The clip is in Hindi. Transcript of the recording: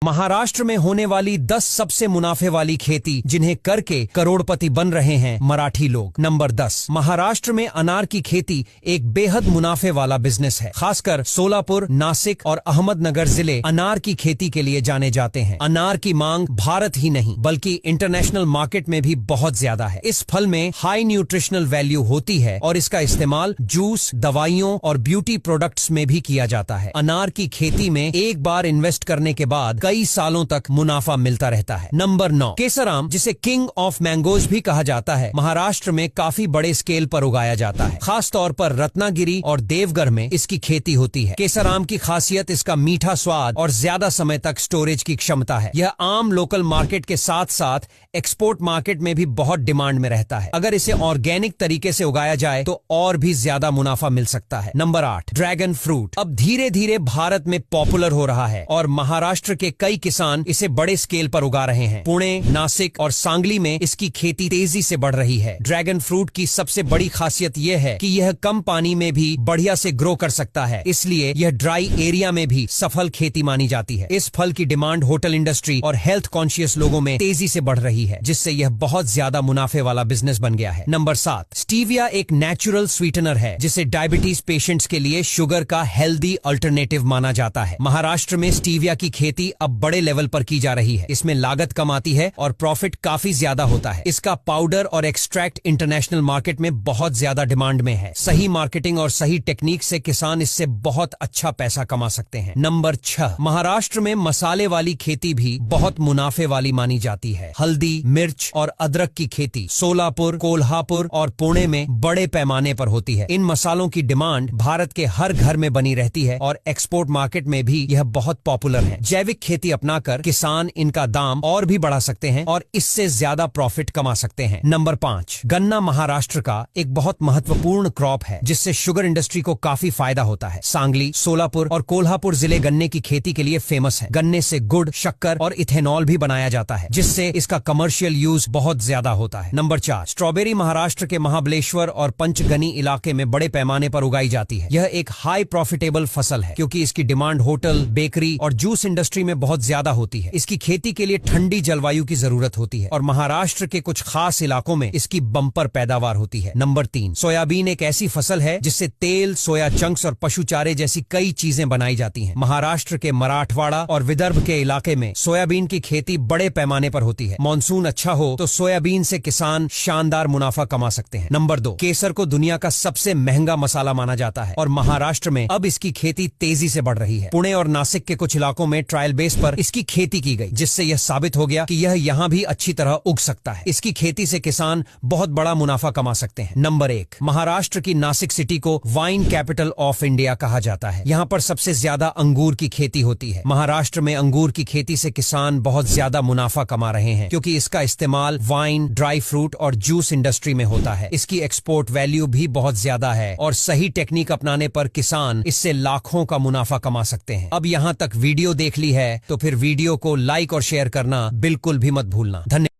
महाराष्ट्र में होने वाली 10 सबसे मुनाफे वाली खेती जिन्हें करके करोड़पति बन रहे हैं मराठी लोग। नंबर 10, महाराष्ट्र में अनार की खेती एक बेहद मुनाफे वाला बिजनेस है। खासकर सोलापुर, नासिक और अहमदनगर जिले अनार की खेती के लिए जाने जाते हैं। अनार की मांग भारत ही नहीं बल्कि इंटरनेशनल मार्केट में भी बहुत ज्यादा है। इस फल में हाई न्यूट्रिशनल वैल्यू होती है और इसका इस्तेमाल जूस, दवाइयों और ब्यूटी प्रोडक्ट्स में भी किया जाता है। अनार की खेती में एक बार इन्वेस्ट करने के बाद कई सालों तक मुनाफा मिलता रहता है। नंबर 9, केसराम, जिसे किंग ऑफ मैंगोज भी कहा जाता है, महाराष्ट्र में काफी बड़े स्केल पर उगाया जाता है। खास तौर पर रत्नागिरी और देवघर में इसकी खेती होती है। केसराम की खासियत इसका मीठा स्वाद और ज्यादा समय तक स्टोरेज की क्षमता है। यह आम लोकल मार्केट के साथ साथ एक्सपोर्ट मार्केट में भी बहुत डिमांड में रहता है। अगर इसे ऑर्गेनिक तरीके से उगाया जाए तो और भी ज्यादा मुनाफा मिल सकता है। नंबर 8, ड्रैगन फ्रूट अब धीरे धीरे भारत में पॉपुलर हो रहा है और महाराष्ट्र के कई किसान इसे बड़े स्केल पर उगा रहे हैं। पुणे, नासिक और सांगली में इसकी खेती तेजी से बढ़ रही है। ड्रैगन फ्रूट की सबसे बड़ी खासियत यह है कि यह कम पानी में भी बढ़िया से ग्रो कर सकता है, इसलिए यह ड्राई एरिया में भी सफल खेती मानी जाती है। इस फल की डिमांड होटल इंडस्ट्री और हेल्थ कॉन्शियस लोगों में तेजी से बढ़ रही है, जिससे यह बहुत ज्यादा मुनाफे वाला बिजनेस बन गया है। नंबर 7, स्टीविया एक नेचुरल स्वीटनर है जिसे डायबिटीज पेशेंट्स के लिए शुगर का हेल्दी अल्टरनेटिव माना जाता है। महाराष्ट्र में स्टीविया की खेती अब बड़े लेवल पर की जा रही है। इसमें लागत कम आती है और प्रॉफिट काफी ज्यादा होता है। इसका पाउडर और एक्सट्रैक्ट इंटरनेशनल मार्केट में बहुत ज्यादा डिमांड में है। सही मार्केटिंग और सही टेक्निक से किसान इससे बहुत अच्छा पैसा कमा सकते हैं। नंबर 6, महाराष्ट्र में मसाले वाली खेती भी बहुत मुनाफे वाली मानी जाती है। हल्दी, मिर्च और अदरक की खेती सोलापुर, कोल्हापुर और पुणे में बड़े पैमाने पर होती है। इन मसालों की डिमांड भारत के हर घर में बनी रहती है और एक्सपोर्ट मार्केट में भी यह बहुत पॉपुलर है। जैविक खेती अपनाकर किसान इनका दाम और भी बढ़ा सकते हैं और इससे ज्यादा प्रॉफिट कमा सकते हैं। नंबर 5, गन्ना महाराष्ट्र का एक बहुत महत्वपूर्ण क्रॉप है जिससे शुगर इंडस्ट्री को काफी फायदा होता है। सांगली, सोलापुर और कोल्हापुर जिले गन्ने की खेती के लिए फेमस है। गन्ने से गुड़, शक्कर और इथेनॉल भी बनाया जाता है, जिससे इसका कमर्शियल यूज बहुत ज्यादा होता है। नंबर 4, स्ट्रॉबेरी महाराष्ट्र के महाबलेश्वर और पंचगनी इलाके में बड़े पैमाने पर उगाई जाती है। यह एक हाई प्रॉफिटेबल फसल है क्योंकि इसकी डिमांड होटल, बेकरी और जूस इंडस्ट्री में बहुत ज्यादा होती है। इसकी खेती के लिए ठंडी जलवायु की जरूरत होती है और महाराष्ट्र के कुछ खास इलाकों में इसकी बम्पर पैदावार होती है। नंबर 3, सोयाबीन एक ऐसी फसल है जिससे तेल, सोया चंक्स और पशु चारे जैसी कई चीजें बनाई जाती हैं। महाराष्ट्र के मराठवाड़ा और विदर्भ के इलाके में सोयाबीन की खेती बड़े पैमाने पर होती है। मॉनसून अच्छा हो तो सोयाबीन से किसान शानदार मुनाफा कमा सकते हैं। नंबर 2, केसर को दुनिया का सबसे महंगा मसाला माना जाता है और महाराष्ट्र में अब इसकी खेती तेजी से बढ़ रही है। पुणे और नासिक के कुछ इलाकों में ट्रायल बेस पर इसकी खेती की गई, जिससे यह साबित हो गया कि यह यहाँ भी अच्छी तरह उग सकता है। इसकी खेती से किसान बहुत बड़ा मुनाफा कमा सकते हैं। नंबर 1, महाराष्ट्र की नासिक सिटी को वाइन कैपिटल ऑफ इंडिया कहा जाता है। यहाँ पर सबसे ज्यादा अंगूर की खेती होती है। महाराष्ट्र में अंगूर की खेती से किसान बहुत ज्यादा मुनाफा कमा रहे हैं क्योंकि इसका इस्तेमाल वाइन, ड्राई फ्रूट और जूस इंडस्ट्री में होता है। इसकी एक्सपोर्ट वैल्यू भी बहुत ज्यादा है और सही टेक्निक अपनाने पर किसान इससे लाखों का मुनाफा कमा सकते हैं। अब यहाँ तक वीडियो देख ली है तो फिर वीडियो को लाइक और शेयर करना बिल्कुल भी मत भूलना। धन्यवाद।